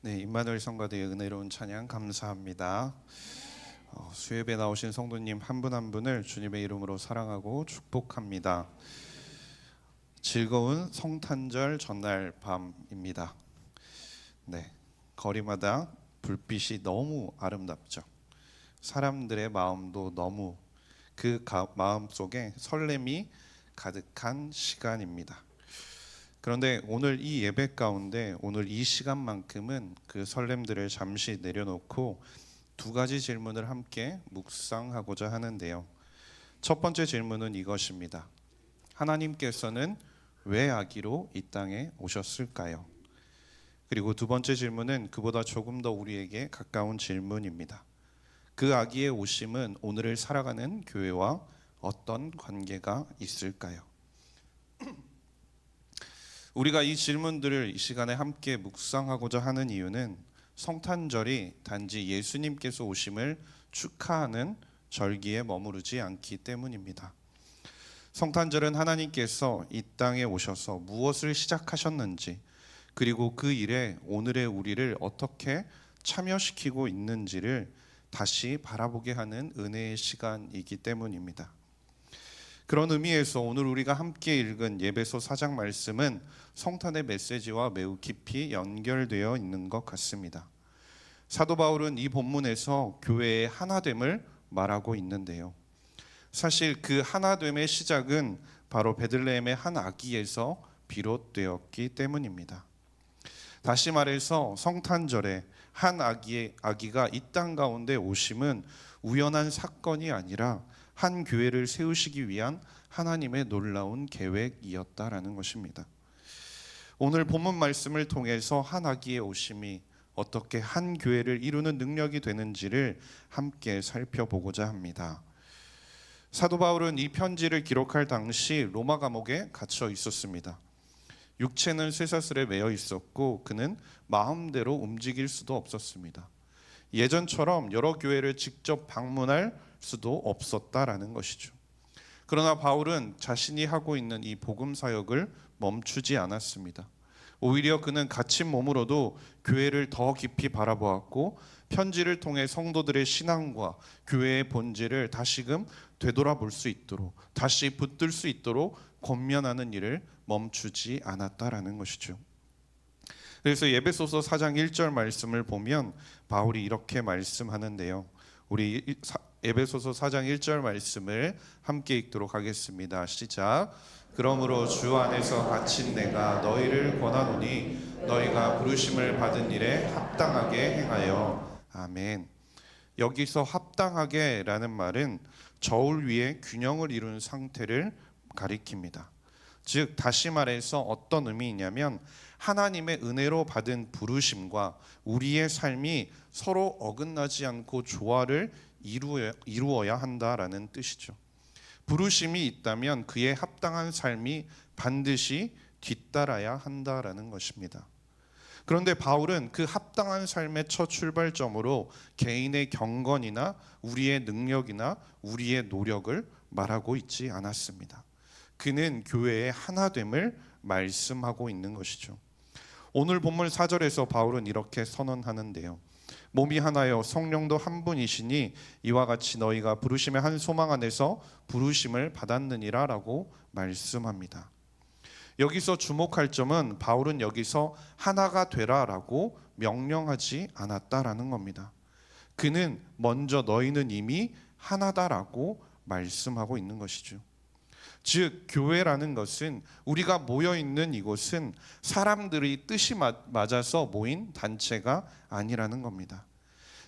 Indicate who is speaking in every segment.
Speaker 1: 네, 임마누엘 성가대의 은혜로운 찬양 감사합니다. 수협에 나오신 성도님 한 분 한 분을 주님의 이름으로 사랑하고 축복합니다. 즐거운 성탄절 전날 밤입니다. 네, 거리마다 불빛이 너무 아름답죠. 사람들의 마음도 너무 마음 속에 설렘이 가득한 시간입니다. 그런데 오늘 이 예배 가운데 오늘 이 시간만큼은 그 설렘들을 잠시 내려놓고 두 가지 질문을 함께 묵상하고자 하는데요. 첫 번째 질문은 이것입니다. 하나님께서는 왜 아기로 이 땅에 오셨을까요? 그리고 두 번째 질문은 그보다 조금 더 우리에게 가까운 질문입니다. 그 아기의 오심은 오늘을 살아가는 교회와 어떤 관계가 있을까요? 우리가 이 질문들을 이 시간에 함께 묵상하고자 하는 이유는 성탄절이 단지 예수님께서 오심을 축하하는 절기에 머무르지 않기 때문입니다. 성탄절은 하나님께서 이 땅에 오셔서 무엇을 시작하셨는지, 그리고 그 일에 오늘의 우리를 어떻게 참여시키고 있는지를 다시 바라보게 하는 은혜의 시간이기 때문입니다. 그런 의미에서 오늘 우리가 함께 읽은 예배소 4장 말씀은 성탄의 메시지와 매우 깊이 연결되어 있는 것 같습니다. 사도 바울은 이 본문에서 교회의 하나됨을 말하고 있는데요. 사실 그 하나됨의 시작은 바로 베들레헴의 한 아기에서 비롯되었기 때문입니다. 다시 말해서 성탄절에 한 아기가 이 땅 가운데 오심은 우연한 사건이 아니라 한 교회를 세우시기 위한 하나님의 놀라운 계획이었다라는 것입니다. 오늘 본문 말씀을 통해서 한 아기의 오심이 어떻게 한 교회를 이루는 능력이 되는지를 함께 살펴보고자 합니다. 사도 바울은 이 편지를 기록할 당시 로마 감옥에 갇혀 있었습니다. 육체는 쇠사슬에 매여 있었고 그는 마음대로 움직일 수도 없었습니다. 예전처럼 여러 교회를 직접 방문할 수도 없었다라는 것이죠. 그러나 바울은 자신이 하고 있는 이 복음 사역을 멈추지 않았습니다. 오히려 그는 갇힌 몸으로도 교회를 더 깊이 바라보았고 편지를 통해 성도들의 신앙과 교회의 본질을 다시금 되돌아볼 수 있도록, 다시 붙들 수 있도록 권면하는 일을 멈추지 않았다라는 것이죠. 그래서 에베소서 4장 1절 말씀을 보면 바울이 이렇게 말씀하는데요. 우리 에베소서 4장 1절 말씀을 함께 읽도록 하겠습니다. 시작. 그러므로 주 안에서 갇힌 내가 너희를 권하노니 너희가 부르심을 받은 일에 합당하게 행하여. 아멘. 여기서 합당하게라는 말은 저울 위에 균형을 이룬 상태를 가리킵니다. 즉 다시 말해서 어떤 의미이냐면 하나님의 은혜로 받은 부르심과 우리의 삶이 서로 어긋나지 않고 조화를 이루어야 한다라는 뜻이죠. 부르심이 있다면 그에 합당한 삶이 반드시 뒤따라야 한다라는 것입니다. 그런데 바울은 그 합당한 삶의 첫 출발점으로 개인의 경건이나 우리의 능력이나 우리의 노력을 말하고 있지 않았습니다. 그는 교회의 하나됨을 말씀하고 있는 것이죠. 오늘 본문 4절에서 바울은 이렇게 선언하는데요. 몸이 하나요 성령도 한 분이시니 이와 같이 너희가 부르심의 한 소망 안에서 부르심을 받았느니라 라고 말씀합니다. 여기서 주목할 점은 바울은 여기서 하나가 되라 라고 명령하지 않았다라는 겁니다. 그는 먼저 너희는 이미 하나다라고 말씀하고 있는 것이죠. 즉 교회라는 것은 우리가 모여있는 이곳은 사람들이 뜻이 맞아서 모인 단체가 아니라는 겁니다.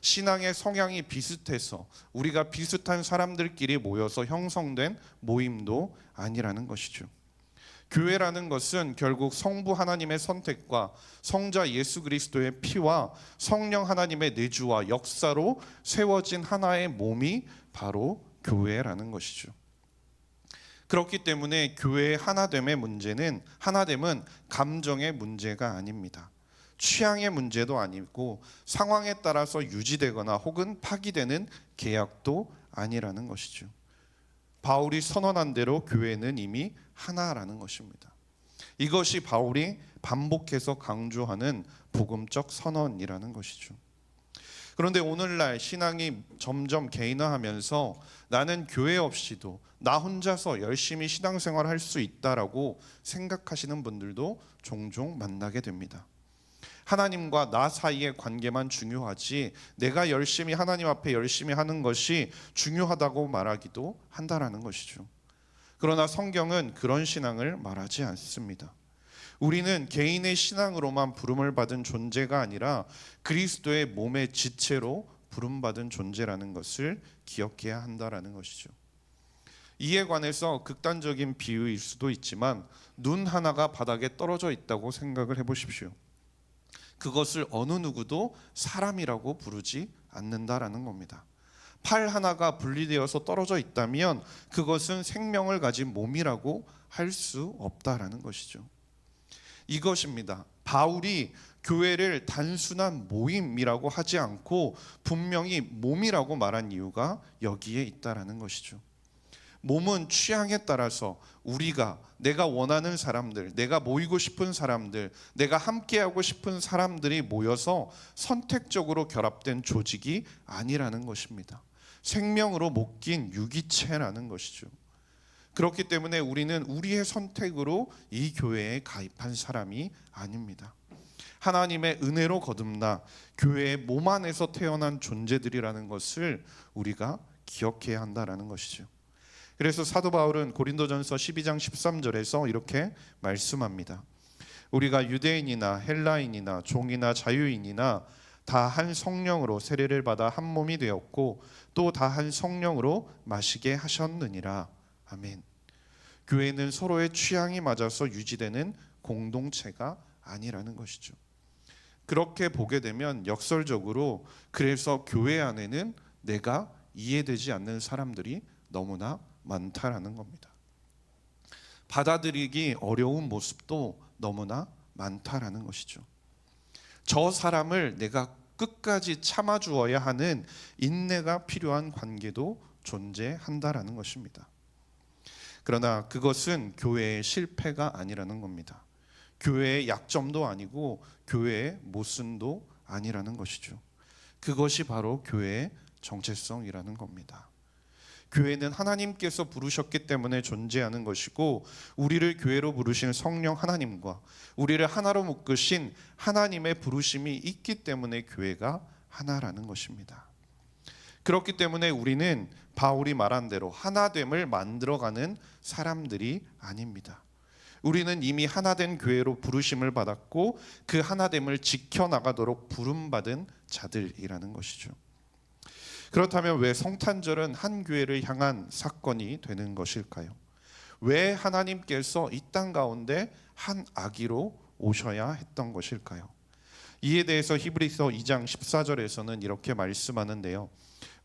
Speaker 1: 신앙의 성향이 비슷해서 우리가 비슷한 사람들끼리 모여서 형성된 모임도 아니라는 것이죠. 교회라는 것은 결국 성부 하나님의 선택과 성자 예수 그리스도의 피와 성령 하나님의 내주와 역사로 세워진 하나의 몸이 바로 교회라는 것이죠. 그렇기 때문에 교회의 하나됨은 감정의 문제가 아닙니다. 취향의 문제도 아니고 상황에 따라서 유지되거나 혹은 파기되는 계약도 아니라는 것이죠. 바울이 선언한 대로 교회는 이미 하나라는 것입니다. 이것이 바울이 반복해서 강조하는 복음적 선언이라는 것이죠. 그런데 오늘날 신앙이 점점 개인화하면서 나는 교회 없이도 나 혼자서 열심히 신앙생활을 할 수 있다라고 생각하시는 분들도 종종 만나게 됩니다. 하나님과 나 사이의 관계만 중요하지 내가 열심히 하나님 앞에 열심히 하는 것이 중요하다고 말하기도 한다라는 것이죠. 그러나 성경은 그런 신앙을 말하지 않습니다. 우리는 개인의 신앙으로만 부름을 받은 존재가 아니라 그리스도의 몸의 지체로 부름받은 존재라는 것을 기억해야 한다라는 것이죠. 이에 관해서 극단적인 비유일 수도 있지만 눈 하나가 바닥에 떨어져 있다고 생각을 해보십시오. 그것을 어느 누구도 사람이라고 부르지 않는다라는 겁니다. 팔 하나가 분리되어서 떨어져 있다면 그것은 생명을 가진 몸이라고 할 수 없다라는 것이죠. 이것입니다. 바울이 교회를 단순한 모임이라고 하지 않고 분명히 몸이라고 말한 이유가 여기에 있다라는 것이죠. 몸은 취향에 따라서 내가 원하는 사람들, 내가 모이고 싶은 사람들, 내가 함께하고 싶은 사람들이 모여서 선택적으로 결합된 조직이 아니라는 것입니다. 생명으로 묶인 유기체라는 것이죠. 그렇기 때문에 우리는 우리의 선택으로 이 교회에 가입한 사람이 아닙니다. 하나님의 은혜로 거듭나 교회의 몸 안에서 태어난 존재들이라는 것을 우리가 기억해야 한다는 것이죠. 그래서 사도 바울은 고린도전서 12장 13절에서 이렇게 말씀합니다. 우리가 유대인이나 헬라인이나 종이나 자유인이나 다 한 성령으로 세례를 받아 한 몸이 되었고 또 다 한 성령으로 마시게 하셨느니라. 아멘. 교회는 서로의 취향이 맞아서 유지되는 공동체가 아니라는 것이죠. 그렇게 보게 되면 역설적으로 그래서 교회 안에는 내가 이해되지 않는 사람들이 너무나 많다라는 겁니다. 받아들이기 어려운 모습도 너무나 많다라는 것이죠. 저 사람을 내가 끝까지 참아주어야 하는 인내가 필요한 관계도 존재한다라는 것입니다. 그러나 그것은 교회의 실패가 아니라는 겁니다. 교회의 약점도 아니고 교회의 모순도 아니라는 것이죠. 그것이 바로 교회의 정체성이라는 겁니다. 교회는 하나님께서 부르셨기 때문에 존재하는 것이고 우리를 교회로 부르신 성령 하나님과 우리를 하나로 묶으신 하나님의 부르심이 있기 때문에 교회가 하나라는 것입니다. 그렇기 때문에 우리는 바울이 말한 대로 하나됨을 만들어가는 사람들이 아닙니다. 우리는 이미 하나된 교회로 부르심을 받았고 그 하나됨을 지켜나가도록 부름받은 자들이라는 것이죠. 그렇다면 왜 성탄절은 한 교회를 향한 사건이 되는 것일까요? 왜 하나님께서 이 땅 가운데 한 아기로 오셔야 했던 것일까요? 이에 대해서 히브리서 2장 14절에서는 이렇게 말씀하는데요.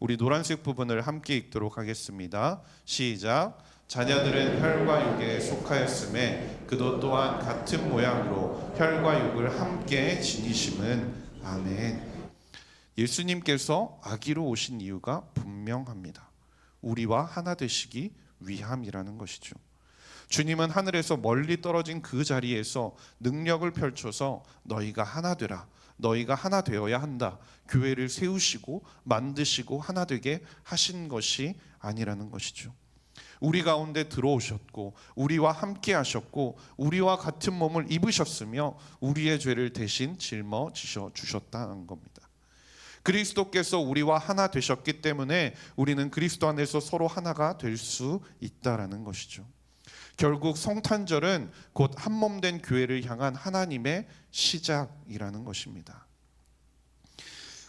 Speaker 1: 우리 노란색 부분을 함께 읽도록 하겠습니다. 시작. 자녀들은 혈과 육에 속하였음에 그도 또한 같은 모양으로 혈과 육을 함께 지니심은 아멘. 예수님께서 아기로 오신 이유가 분명합니다. 우리와 하나 되시기 위함이라는 것이죠. 주님은 하늘에서 멀리 떨어진 그 자리에서 능력을 펼쳐서 너희가 하나 되라, 너희가 하나 되어야 한다, 교회를 세우시고 만드시고 하나 되게 하신 것이 아니라는 것이죠. 우리 가운데 들어오셨고 우리와 함께 하셨고 우리와 같은 몸을 입으셨으며 우리의 죄를 대신 짊어지셔 주셨다는 겁니다. 그리스도께서 우리와 하나 되셨기 때문에 우리는 그리스도 안에서 서로 하나가 될 수 있다라는 것이죠. 결국 성탄절은 곧 한 몸 된 교회를 향한 하나님의 시작이라는 것입니다.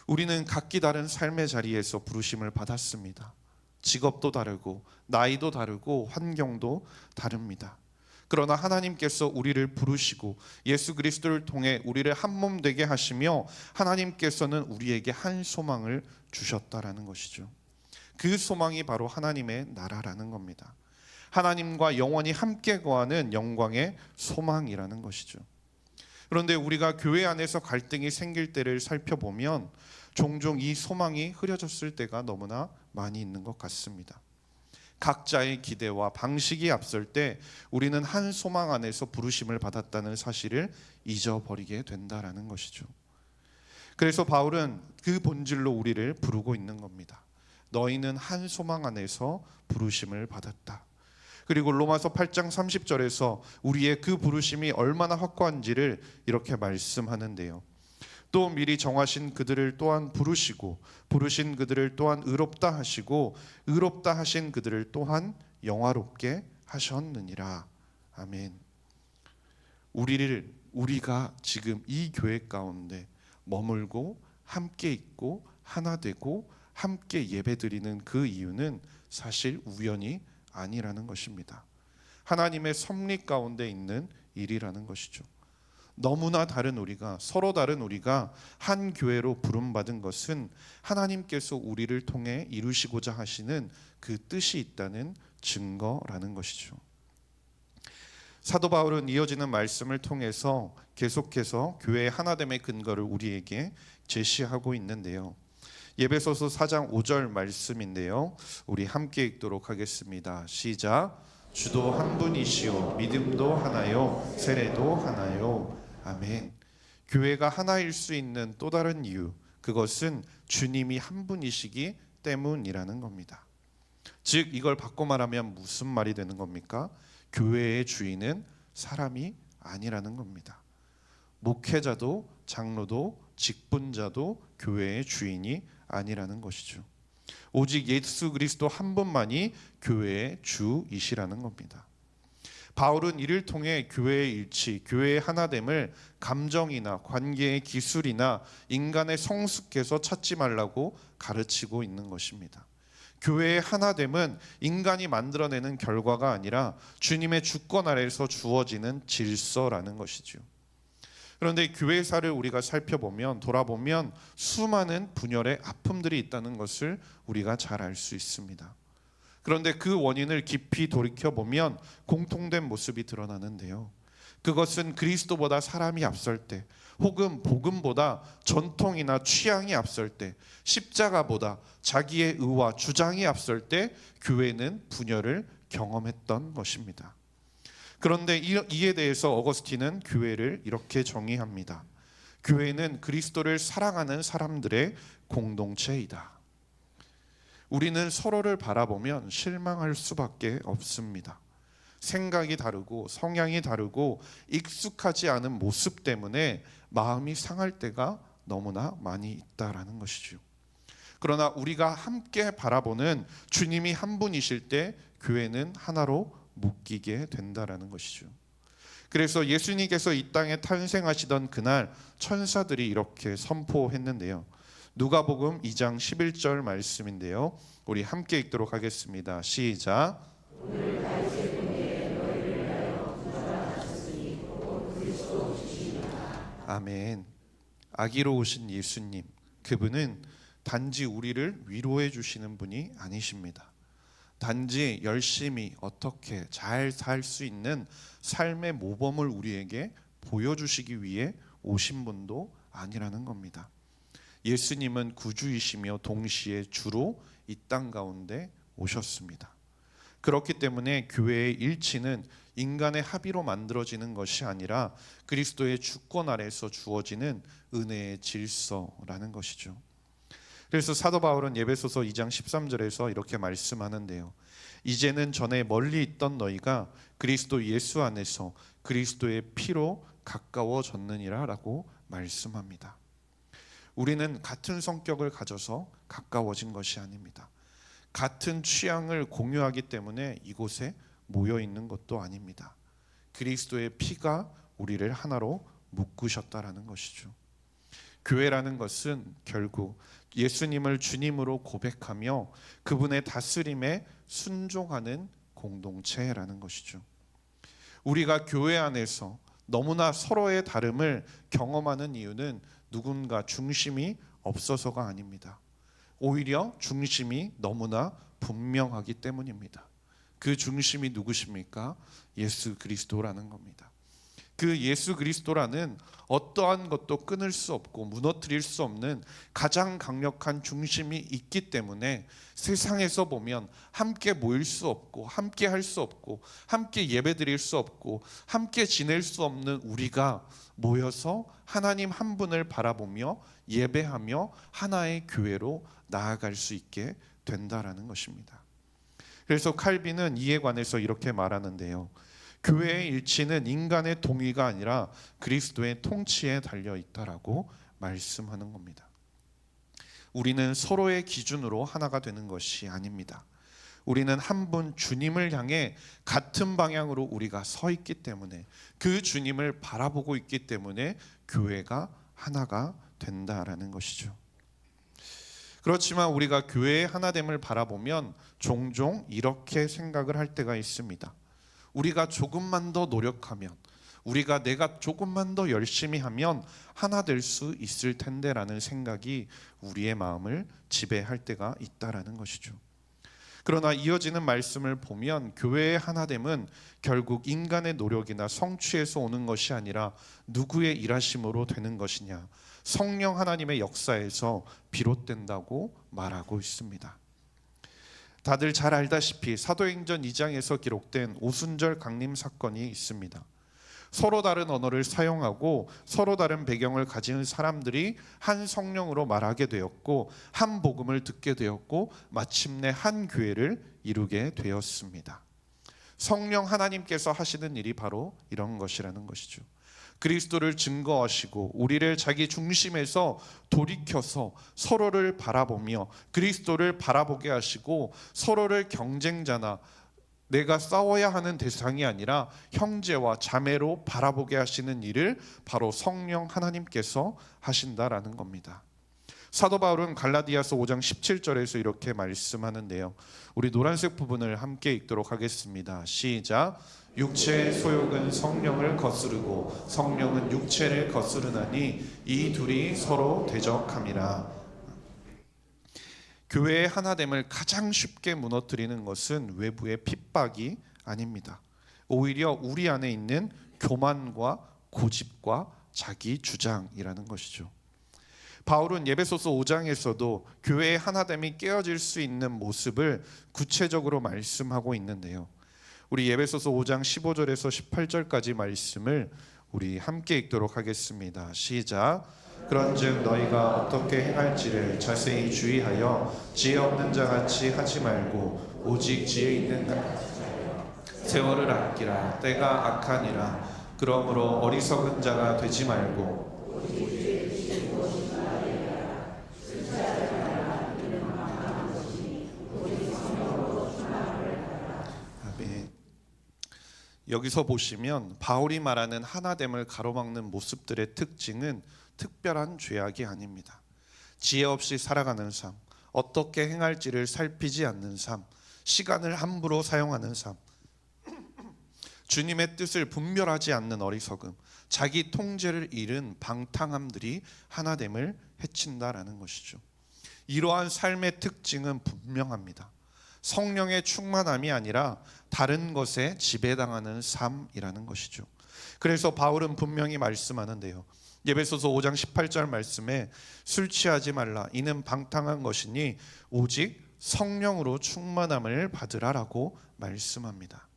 Speaker 1: 우리는 각기 다른 삶의 자리에서 부르심을 받았습니다. 직업도 다르고 나이도 다르고 환경도 다릅니다. 그러나 하나님께서 우리를 부르시고 예수 그리스도를 통해 우리를 한 몸 되게 하시며 하나님께서는 우리에게 한 소망을 주셨다라는 것이죠. 그 소망이 바로 하나님의 나라라는 겁니다. 하나님과 영원히 함께 거하는 영광의 소망이라는 것이죠. 그런데 우리가 교회 안에서 갈등이 생길 때를 살펴보면 종종 이 소망이 흐려졌을 때가 너무나 많이 있는 것 같습니다. 각자의 기대와 방식이 앞설 때 우리는 한 소망 안에서 부르심을 받았다는 사실을 잊어버리게 된다라는 것이죠. 그래서 바울은 그 본질로 우리를 부르고 있는 겁니다. 너희는 한 소망 안에서 부르심을 받았다. 그리고 로마서 8장 30절에서 우리의 그 부르심이 얼마나 확고한지를 이렇게 말씀하는데요. 또 미리 정하신 그들을 또한 부르시고 부르신 그들을 또한 의롭다 하시고 의롭다 하신 그들을 또한 영화롭게 하셨느니라. 아멘. 우리가 지금 이 교회 가운데 머물고 함께 있고 하나 되고 함께 예배드리는 그 이유는 사실 우연이 아니라는 것입니다. 하나님의 섭리 가운데 있는 일이라는 것이죠. 너무나 다른 우리가, 서로 다른 우리가 한 교회로 부름받은 것은 하나님께서 우리를 통해 이루시고자 하시는 그 뜻이 있다는 증거라는 것이죠. 사도 바울은 이어지는 말씀을 통해서 계속해서 교회의 하나됨의 근거를 우리에게 제시하고 있는데요. 에베소서 4장 5절 말씀인데요. 우리 함께 읽도록 하겠습니다. 시작. 주도 한 분이시요 믿음도 하나요 세례도 하나요. 아멘. 교회가 하나일 수 있는 또 다른 이유, 그것은 주님이 한 분이시기 때문이라는 겁니다. 즉 이걸 바꿔 말하면 무슨 말이 되는 겁니까? 교회의 주인은 사람이 아니라는 겁니다. 목회자도 장로도 직분자도 교회의 주인이 아니라는 것이죠. 오직 예수 그리스도 한 분만이 교회의 주이시라는 겁니다. 바울은 이를 통해 교회의 일치, 교회의 하나됨을 감정이나 관계의 기술이나 인간의 성숙해서 찾지 말라고 가르치고 있는 것입니다. 교회의 하나됨은 인간이 만들어내는 결과가 아니라 주님의 주권 아래에서 주어지는 질서라는 것이죠. 그런데 교회사를 우리가 살펴보면, 돌아보면 수많은 분열의 아픔들이 있다는 것을 우리가 잘 알 수 있습니다. 그런데 그 원인을 깊이 돌이켜보면 공통된 모습이 드러나는데요. 그것은 그리스도보다 사람이 앞설 때, 혹은 복음보다 전통이나 취향이 앞설 때, 십자가보다 자기의 의와 주장이 앞설 때 교회는 분열을 경험했던 것입니다. 그런데 이에 대해서 어거스틴은 교회를 이렇게 정의합니다. 교회는 그리스도를 사랑하는 사람들의 공동체이다. 우리는 서로를 바라보면 실망할 수밖에 없습니다. 생각이 다르고 성향이 다르고 익숙하지 않은 모습 때문에 마음이 상할 때가 너무나 많이 있다라는 것이죠. 그러나 우리가 함께 바라보는 주님이 한 분이실 때 교회는 하나로 묶이게 된다라는 것이죠. 그래서 예수님께서 이 땅에 탄생하시던 그날 천사들이 이렇게 선포했는데요. 누가복음 2장 11절 말씀인데요. 우리 함께 읽도록 하겠습니다. 시작. 아멘. 아기로우신 예수님, 그분은 단지 우리를 위로해 주시는 분이 아니십니다. 단지 열심히 어떻게 잘 살 수 있는 삶의 모범을 우리에게 보여주시기 위해 오신 분도 아니라는 겁니다. 예수님은 구주이시며 동시에 주로 이 땅 가운데 오셨습니다. 그렇기 때문에 교회의 일치는 인간의 합의로 만들어지는 것이 아니라 그리스도의 주권 아래서 주어지는 은혜의 질서라는 것이죠. 그래서 사도 바울은 에베소서 2장 13절에서 이렇게 말씀하는데요. 이제는 전에 멀리 있던 너희가 그리스도 예수 안에서 그리스도의 피로 가까워졌느니라 라고 말씀합니다. 우리는 같은 성격을 가져서 가까워진 것이 아닙니다. 같은 취향을 공유하기 때문에 이곳에 모여 있는 것도 아닙니다. 그리스도의 피가 우리를 하나로 묶으셨다라는 것이죠. 교회라는 것은 결국 예수님을 주님으로 고백하며 그분의 다스림에 순종하는 공동체라는 것이죠. 우리가 교회 안에서 너무나 서로의 다름을 경험하는 이유는 누군가 중심이 없어서가 아닙니다. 오히려 중심이 너무나 분명하기 때문입니다. 그 중심이 누구십니까? 예수 그리스도라는 겁니다. 그 예수 그리스도라는 어떠한 것도 끊을 수 없고 무너뜨릴 수 없는 가장 강력한 중심이 있기 때문에 세상에서 보면 함께 모일 수 없고 함께 할 수 없고 함께 예배드릴 수 없고 함께 지낼 수 없는 우리가 모여서 하나님 한 분을 바라보며 예배하며 하나의 교회로 나아갈 수 있게 된다라는 것입니다. 그래서 칼빈은 이에 관해서 이렇게 말하는데요. 교회의 일치는 인간의 동의가 아니라 그리스도의 통치에 달려 있다라고 말씀하는 겁니다. 우리는 서로의 기준으로 하나가 되는 것이 아닙니다. 우리는 한 분 주님을 향해 같은 방향으로 우리가 서 있기 때문에, 그 주님을 바라보고 있기 때문에 교회가 하나가 된다라는 것이죠. 그렇지만 우리가 교회의 하나됨을 바라보면 종종 이렇게 생각을 할 때가 있습니다. 우리가 조금만 더 노력하면, 내가 조금만 더 열심히 하면 하나 될 수 있을 텐데라는 생각이 우리의 마음을 지배할 때가 있다라는 것이죠. 그러나 이어지는 말씀을 보면 교회의 하나됨은 결국 인간의 노력이나 성취에서 오는 것이 아니라 누구의 일하심으로 되는 것이냐, 성령 하나님의 역사에서 비롯된다고 말하고 있습니다. 다들 잘 알다시피 사도행전 2장에서 기록된 오순절 강림 사건이 있습니다. 서로 다른 언어를 사용하고 서로 다른 배경을 가진 사람들이 한 성령으로 말하게 되었고 한 복음을 듣게 되었고 마침내 한 교회를 이루게 되었습니다. 성령 하나님께서 하시는 일이 바로 이런 것이라는 것이죠. 그리스도를 증거하시고 우리를 자기 중심에서 돌이켜서 서로를 바라보며 그리스도를 바라보게 하시고 서로를 경쟁자나 내가 싸워야 하는 대상이 아니라 형제와 자매로 바라보게 하시는 일을 바로 성령 하나님께서 하신다라는 겁니다. 사도 바울은 갈라디아서 5장 17절에서 이렇게 말씀하는데요. 우리 노란색 부분을 함께 읽도록 하겠습니다. 시작. 육체의 소욕은 성령을 거스르고 성령은 육체를 거스르나니 이 둘이 서로 대적함이라. 교회의 하나됨을 가장 쉽게 무너뜨리는 것은 외부의 핍박이 아닙니다. 오히려 우리 안에 있는 교만과 고집과 자기 주장이라는 것이죠. 바울은 예배소서 5장에서도 교회의 하나됨이 깨어질 수 있는 모습을 구체적으로 말씀하고 있는데요. 우리 예배소서 5장 15절에서 18절까지 말씀을 우리 함께 읽도록 하겠습니다. 시작. 그런즉 너희가 어떻게 행할지를 자세히 주의하여 지혜 없는 자같이 하지 말고 오직 지혜 있는 자같이 세월을 아끼라. 때가 악하니라. 그러므로 어리석은 자가 되지 말고 여기서 보시면 바울이 말하는 하나됨을 가로막는 모습들의 특징은 특별한 죄악이 아닙니다. 지혜 없이 살아가는 삶, 어떻게 행할지를 살피지 않는 삶, 시간을 함부로 사용하는 삶, 주님의 뜻을 분별하지 않는 어리석음, 자기 통제를 잃은 방탕함들이 하나됨을 해친다라는 것이죠. 이러한 삶의 특징은 분명합니다. 성령의 충만함이 아니라 다른 것에 지배당하는 삶이라는 것이죠. 그래서 바울은 분명히 말씀하는데요. 예배소서 5장 18절 말씀에 술 취하지 말라. 이는 방탕한 것이니 오직 성령으로 충만함을 받으라라고 말씀합니다.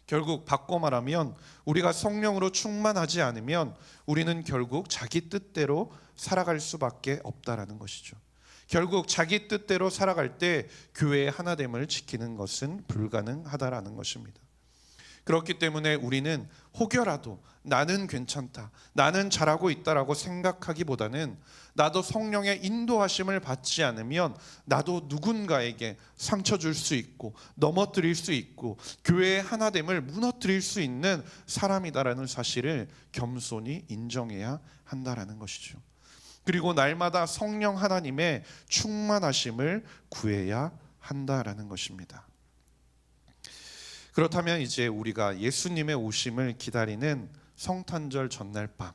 Speaker 1: 결국 바꿔 말하면 우리가 성령으로 충만하지 않으면 우리는 결국 자기 뜻대로 살아갈 수밖에 없다라는 것이죠. 결국 자기 뜻대로 살아갈 때 교회의 하나됨을 지키는 것은 불가능하다라는 것입니다. 그렇기 때문에 우리는 혹여라도 나는 괜찮다, 나는 잘하고 있다라고 생각하기보다는 나도 성령의 인도하심을 받지 않으면 나도 누군가에게 상처 줄 수 있고 넘어뜨릴 수 있고 교회의 하나됨을 무너뜨릴 수 있는 사람이다라는 사실을 겸손히 인정해야 한다라는 것이죠. 그리고 날마다 성령 하나님의 충만하심을 구해야 한다라는 것입니다. 그렇다면 이제 우리가 예수님의 오심을 기다리는 성탄절 전날 밤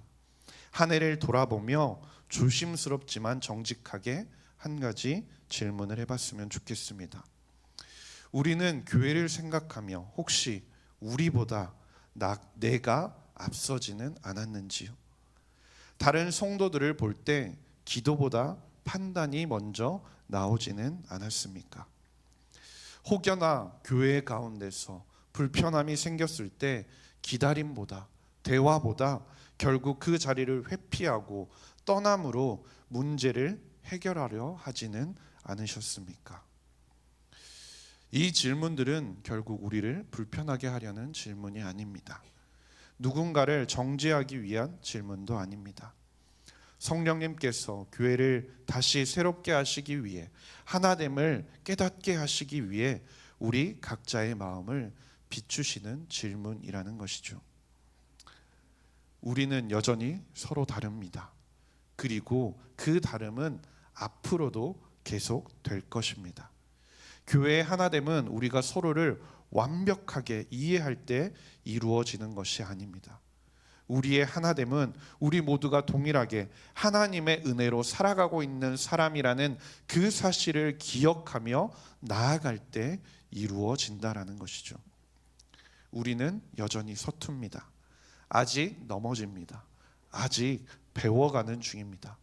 Speaker 1: 한 해를 돌아보며 조심스럽지만 정직하게 한 가지 질문을 해봤으면 좋겠습니다. 우리는 교회를 생각하며 혹시 우리보다 내가 앞서지는 않았는지요? 다른 성도들을 볼 때 기도보다 판단이 먼저 나오지는 않았습니까? 혹여나 교회 가운데서 불편함이 생겼을 때 기다림보다, 대화보다 결국 그 자리를 회피하고 떠남으로 문제를 해결하려 하지는 않으셨습니까? 이 질문들은 결국 우리를 불편하게 하려는 질문이 아닙니다. 누군가를 정죄하기 위한 질문도 아닙니다. 성령님께서 교회를 다시 새롭게 하시기 위해, 하나됨을 깨닫게 하시기 위해 우리 각자의 마음을 비추시는 질문이라는 것이죠. 우리는 여전히 서로 다릅니다. 그리고 그 다름은 앞으로도 계속 될 것입니다. 교회의 하나됨은 우리가 서로를 완벽하게 이해할 때 이루어지는 것이 아닙니다. 우리의 하나됨은 우리 모두가 동일하게 하나님의 은혜로 살아가고 있는 사람이라는 그 사실을 기억하며 나아갈 때 이루어진다라는 것이죠. 우리는 여전히 서툽니다. 아직 넘어집니다. 아직 배워가는 중입니다.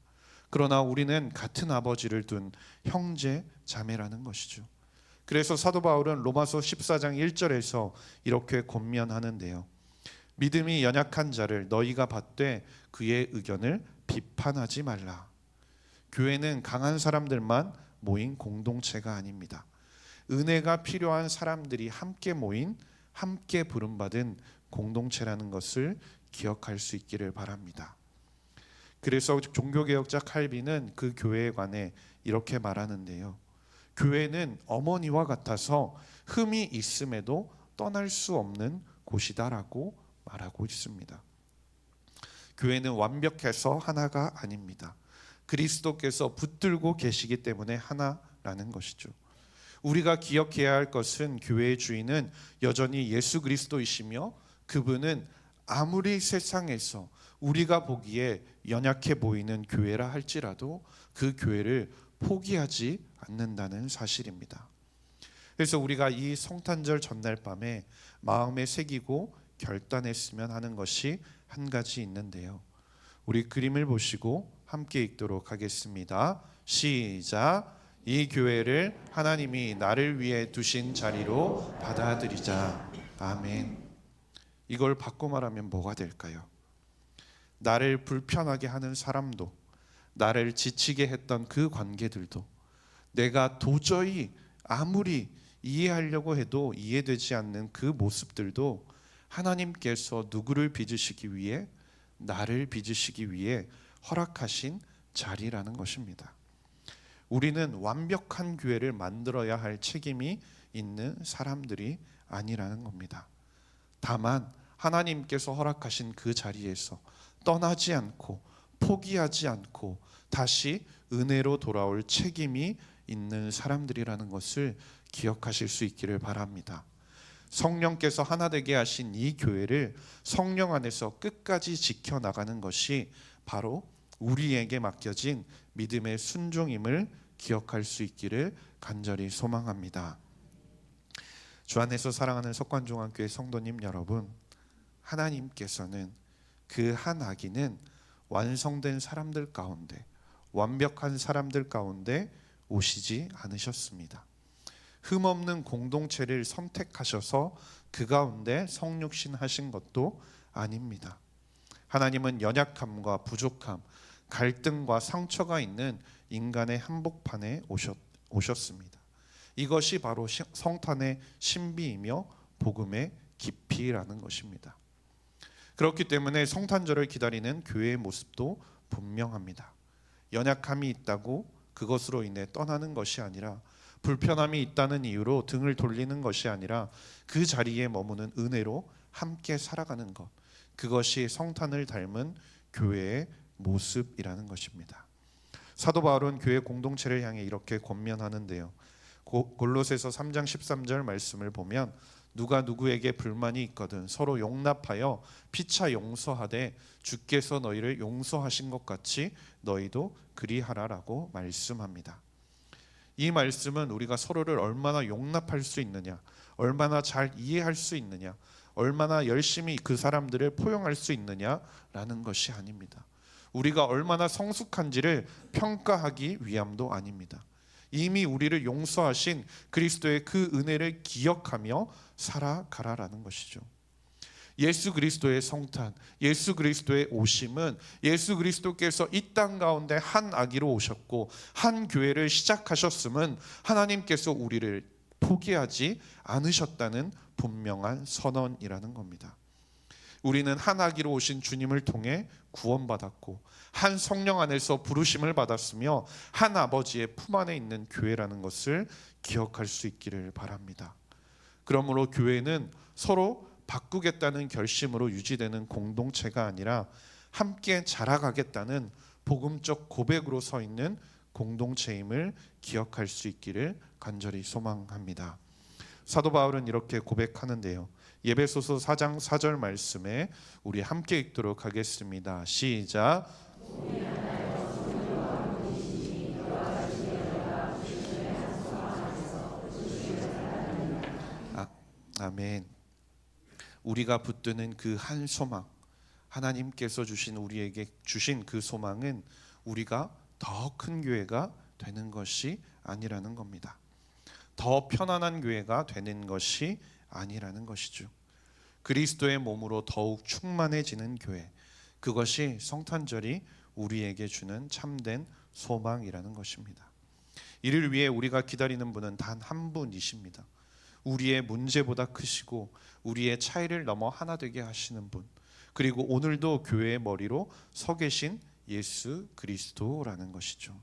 Speaker 1: 그러나 우리는 같은 아버지를 둔 형제 자매라는 것이죠. 그래서 사도 바울은 로마서 14장 1절에서 이렇게 권면하는데요. 믿음이 연약한 자를 너희가 받되 그의 의견을 비판하지 말라. 교회는 강한 사람들만 모인 공동체가 아닙니다. 은혜가 필요한 사람들이 함께 모인, 함께 부름받은 공동체라는 것을 기억할 수 있기를 바랍니다. 그래서 종교개혁자 칼빈은 그 교회에 관해 이렇게 말하는데요. 교회는 어머니와 같아서 흠이 있음에도 떠날 수 없는 곳이다라고 말하고 있습니다. 교회는 완벽해서 하나가 아닙니다. 그리스도께서 붙들고 계시기 때문에 하나라는 것이죠. 우리가 기억해야 할 것은 교회의 주인은 여전히 예수 그리스도이시며 그분은 아무리 세상에서 우리가 보기에 연약해 보이는 교회라 할지라도 그 교회를 포기하지 않는다는 사실입니다. 그래서 우리가 이 성탄절 전날 밤에 마음에 새기고 결단했으면 하는 것이 한 가지 있는데요. 우리 그림을 보시고 함께 읽도록 하겠습니다. 시작. 이 교회를 하나님이 나를 위해 두신 자리로 받아들이자. 아멘. 이걸 바꿔 말하면 뭐가 될까요? 나를 불편하게 하는 사람도, 나를 지치게 했던 그 관계들도, 내가 도저히 아무리 이해하려고 해도 이해되지 않는 그 모습들도 하나님께서 누구를 빚으시기 위해, 나를 빚으시기 위해 허락하신 자리라는 것입니다. 우리는 완벽한 교회를 만들어야 할 책임이 있는 사람들이 아니라는 겁니다. 다만 하나님께서 허락하신 그 자리에서 떠나지 않고 포기하지 않고 다시 은혜로 돌아올 책임이 있는 사람들이라는 것을 기억하실 수 있기를 바랍니다. 성령께서 하나 되게 하신 이 교회를 성령 안에서 끝까지 지켜나가는 것이 바로 우리에게 맡겨진 믿음의 순종임을 기억할 수 있기를 간절히 소망합니다. 주 안에서 사랑하는 석관종합교회 성도님 여러분, 하나님께서는 그 한 아기는 완성된 사람들 가운데, 완벽한 사람들 가운데 오시지 않으셨습니다. 흠없는 공동체를 선택하셔서 그 가운데 성육신 하신 것도 아닙니다. 하나님은 연약함과 부족함, 갈등과 상처가 있는 인간의 한복판에 오셨습니다. 이것이 바로 성탄의 신비이며 복음의 깊이라는 것입니다. 그렇기 때문에 성탄절을 기다리는 교회의 모습도 분명합니다. 연약함이 있다고 그것으로 인해 떠나는 것이 아니라, 불편함이 있다는 이유로 등을 돌리는 것이 아니라 그 자리에 머무는 은혜로 함께 살아가는 것, 그것이 성탄을 닮은 교회의 모습이라는 것입니다. 사도 바울은 교회 공동체를 향해 이렇게 권면하는데요. 골로새서 3장 13절 말씀을 보면 누가 누구에게 불만이 있거든 서로 용납하여 피차 용서하되 주께서 너희를 용서하신 것 같이 너희도 그리하라라고 말씀합니다. 이 말씀은 우리가 서로를 얼마나 용납할 수 있느냐, 얼마나 잘 이해할 수 있느냐,
Speaker 2: 얼마나 열심히 그 사람들을 포용할 수 있느냐라는 것이 아닙니다. 우리가 얼마나 성숙한지를 평가하기 위함도 아닙니다. 이미 우리를 용서하신 그리스도의 그 은혜를 기억하며 살아가라라는 것이죠. 예수 그리스도의 성탄, 예수 그리스도의 오심은 예수 그리스도께서 이 땅 가운데 한 아기로 오셨고 한 교회를 시작하셨음은 하나님께서 우리를 포기하지 않으셨다는 분명한 선언이라는 겁니다. 우리는 한 아기로 오신 주님을 통해 구원받았고 한 성령 안에서 부르심을 받았으며 한 아버지의 품 안에 있는 교회라는 것을 기억할 수 있기를 바랍니다. 그러므로 교회는 서로 바꾸겠다는 결심으로 유지되는 공동체가 아니라 함께 자라가겠다는 복음적 고백으로 서 있는 공동체임을 기억할 수 있기를 간절히 소망합니다. 사도 바울은 이렇게 고백하는데요. 에베소서 4장 4절 말씀에 우리 함께 읽도록 하겠습니다. 시작. 아멘. 우리가 붙드는 그 한 소망, 하나님께서 주신 우리에게 주신 그 소망은 우리가 더 큰 교회가 되는 것이 아니라는 겁니다. 더 편안한 교회가 되는 것이 아니라는 것이죠. 그리스도의 몸으로 더욱 충만해지는 교회, 그것이 성탄절이 우리에게 주는 참된 소망이라는 것입니다. 이를 위해 우리가 기다리는 분은 단 한 분이십니다. 우리의 문제보다 크시고 우리의 차이를 넘어 하나 되게 하시는 분, 그리고 오늘도 교회의 머리로 서 계신 예수 그리스도라는 것이죠.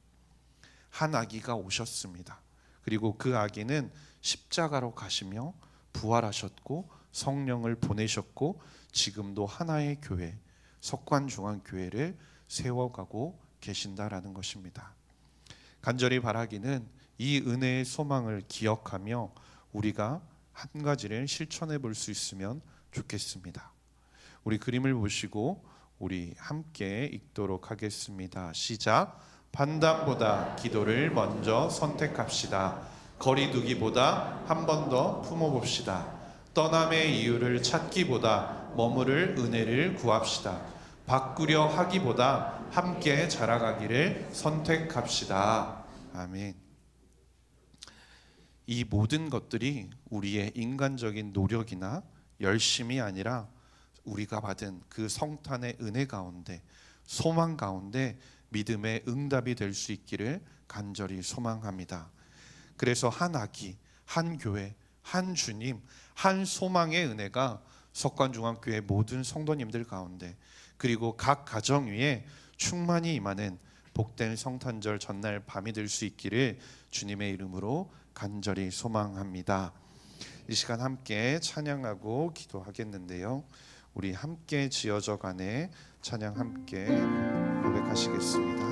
Speaker 2: 한 아기가 오셨습니다. 그리고 그 아기는 십자가로 가시며 부활하셨고 성령을 보내셨고 지금도 하나의 교회, 석관중앙교회를 세워가고 계신다라는 것입니다. 간절히 바라기는 이 은혜의 소망을 기억하며 우리가 한 가지를 실천해 볼 수 있으면 좋겠습니다. 우리 그림을 보시고 우리 함께 읽도록 하겠습니다. 시작. 반담보다 기도를 먼저 선택합시다. 거리두기보다 한 번 더 품어봅시다. 떠남의 이유를 찾기보다 머무를 은혜를 구합시다. 바꾸려 하기보다 함께 자라가기를 선택합시다. 아멘. 이 모든 것들이 우리의 인간적인 노력이나 열심이 아니라 우리가 받은 그 성탄의 은혜 가운데, 소망 가운데 믿음의 응답이 될 수 있기를 간절히 소망합니다. 그래서 한 아기, 한 교회, 한 주님, 한 소망의 은혜가 석관중앙교회 모든 성도님들 가운데, 그리고 각 가정 위에 충만히 임하는 복된 성탄절 전날 밤이 될 수 있기를 주님의 이름으로 간절히 소망합니다. 이 시간 함께 찬양하고 기도하겠는데요. 우리 함께 지어져 가네 찬양 함께 고백하시겠습니다.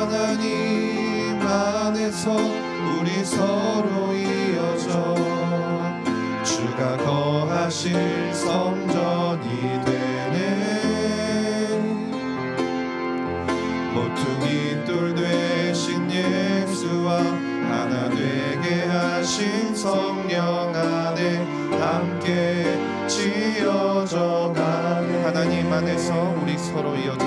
Speaker 3: 하나님 안에서 우리 서로 이어져 주가 거하실 성전이 되는 모퉁이 돌 되신 예수와 하나 되게 하신 성령 안에 함께 지어져 가네.
Speaker 2: 하나님 안에서 우리 서로 이어져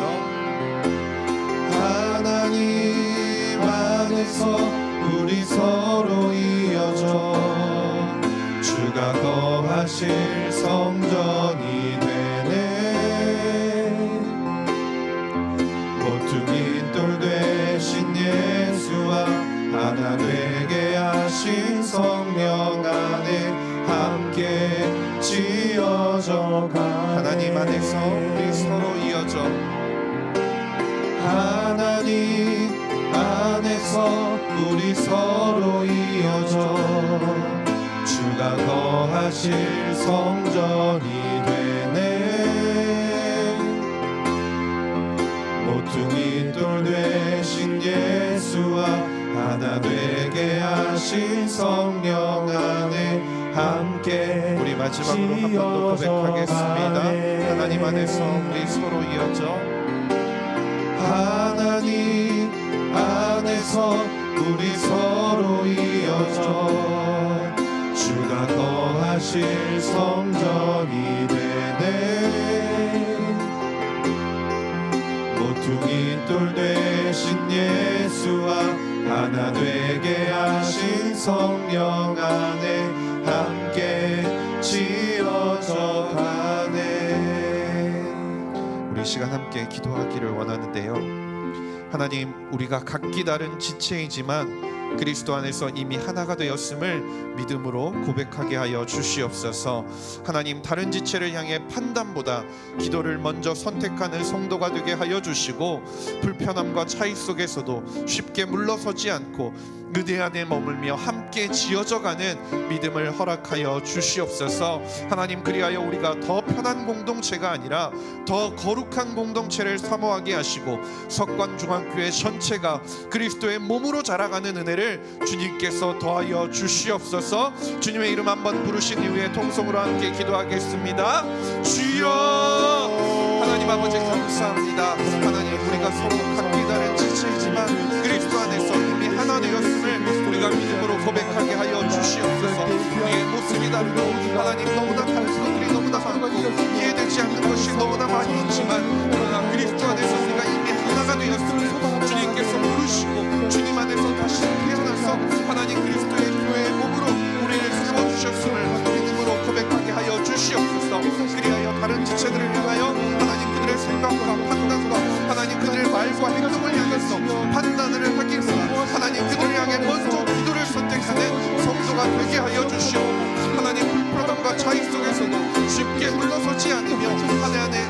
Speaker 3: 하나님 안에서 우리 서로 이어져 주가 거하실 성전이 되네. 모퉁이 돌 되신 예수와 하나 되게 하신 성령 안에 함께 지어져 가네.
Speaker 2: 하나님 안에서 우리 서로 이어져
Speaker 3: 하나님 안에서 우리 서로 이어져 주가 거하실 성전이 되네. 모퉁이 돌 되신 예수와 하나 되게 하신 성령 안에 함께
Speaker 2: 우리 마지막으로 한 번 더 고백하겠습니다. 하나님 안에서 우리 서로 이어져
Speaker 3: 하나님 안에서 우리 서로 이어져 주가 거하실 성전이 되네. 모퉁이 돌 되신 예수와 하나 되게 하신 성령 안에 함께 지어져 가네.
Speaker 2: 우리 시간 함께 기도하기를 원하는데요. 하나님, 우리가 각기 다른 지체이지만 그리스도 안에서 이미 하나가 되었음을 믿음으로 고백하게 하여 주시옵소서. 하나님, 다른 지체를 향해 판단보다 기도를 먼저 선택하는 성도가 되게 하여 주시고 불편함과 차이 속에서도 쉽게 물러서지 않고 그대 안에 머물며 함께 지어져가는 믿음을 허락하여 주시옵소서. 하나님, 그리하여 우리가 더 편한 공동체가 아니라 더 거룩한 공동체를 사모하게 하시고 석관중앙교회 전체가 그리스도의 몸으로 자라가는 은혜를 주님께서 더하여 주시옵소서. 주님의 이름 한번 부르신 이후에 통성으로 함께 기도하겠습니다. 주여, 하나님 아버지 감사합니다. 하나님, 우리가 서로 각기 다른 지체이지만 그리스도 안에서 이미 하나 되었음을 우리가 믿음으로 고백하게 하여 주시옵소서. 우리의 모습이 다르고 하나님 너무나 다른 것들이 너무나 많고 이해되지 않는 것이 너무나 많이 있지만 그러나 그리스도 안에서 우리가 이미 하나가 되었음을 주님께서 부르시고 주님 안에서 다시 태어나서 하나님 그리스도의 교회의 몸으로 우리를 세워주셨음을 믿음으로 고백하게 하여 주시옵소서. 그리하여 다른 지체들을 향하여 하나님 그들의 생각과 판단과 하나님 그들의 말과 행동을 향해서 판단을 하기보다 하나님 그들을 향해 먼저 기도를 선택하는 성도가 되게 하여 주시옵소서. 하나님 불편함과 차이 속에서도 쉽게 물러서지 않으며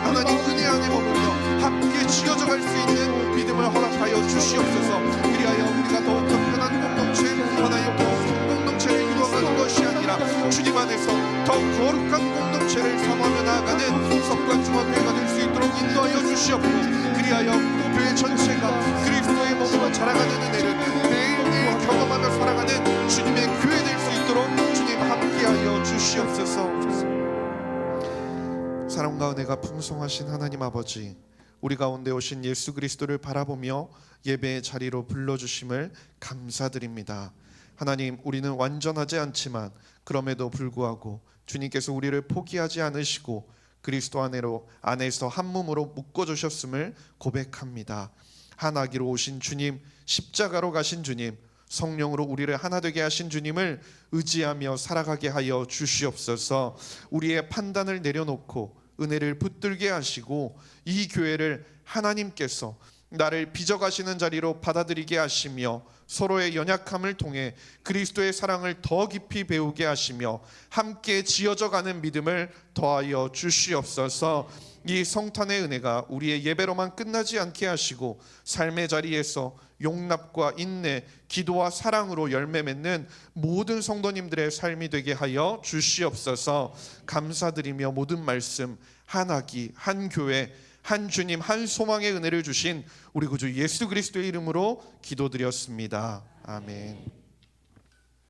Speaker 2: 하나님 은혜 안에 머물며 함께 지어져 갈 수 있는 믿음을 허락하여 주시옵소서. 그리하여 우리가 더욱 더 편한 공동체 하나님 더욱 공동체를 이루어가는 것이 아니라 주님 안에서 더 거룩한 공동체를 삼아며 나아가는 석관중앙교회가 될 수 있도록 인도하여 주시옵고 그리하여 교회 전체가 그리스도의 몸으로 자라가는 은혜를 매일매일 경험하며 살아가는 주님의 교회 될 수 있도록 주님 함께하여 주시옵소서. 사랑과 은혜가 풍성하신 하나님 아버지, 우리 가운데 오신 예수 그리스도를 바라보며 예배의 자리로 불러주심을 감사드립니다. 하나님, 우리는 완전하지 않지만 그럼에도 불구하고 주님께서 우리를 포기하지 않으시고 그리스도 안에서 한 몸으로 묶어주셨음을 고백합니다. 하나기로 오신 주님, 십자가로 가신 주님, 성령으로 우리를 하나 되게 하신 주님을 의지하며 살아가게 하여 주시옵소서. 우리의 판단을 내려놓고 은혜를 붙들게 하시고 이 교회를 하나님께서 나를 빚어가시는 자리로 받아들이게 하시며 서로의 연약함을 통해 그리스도의 사랑을 더 깊이 배우게 하시며 함께 지어져가는 믿음을 더하여 주시옵소서. 이 성탄의 은혜가 우리의 예배로만 끝나지 않게 하시고 삶의 자리에서 용납과 인내, 기도와 사랑으로 열매 맺는 모든 성도님들의 삶이 되게 하여 주시옵소서. 감사드리며 모든 말씀 한하기, 한 교회, 한 주님, 한 소망의 은혜를 주신 우리 구주 예수 그리스도의 이름으로 기도드렸습니다. 아멘.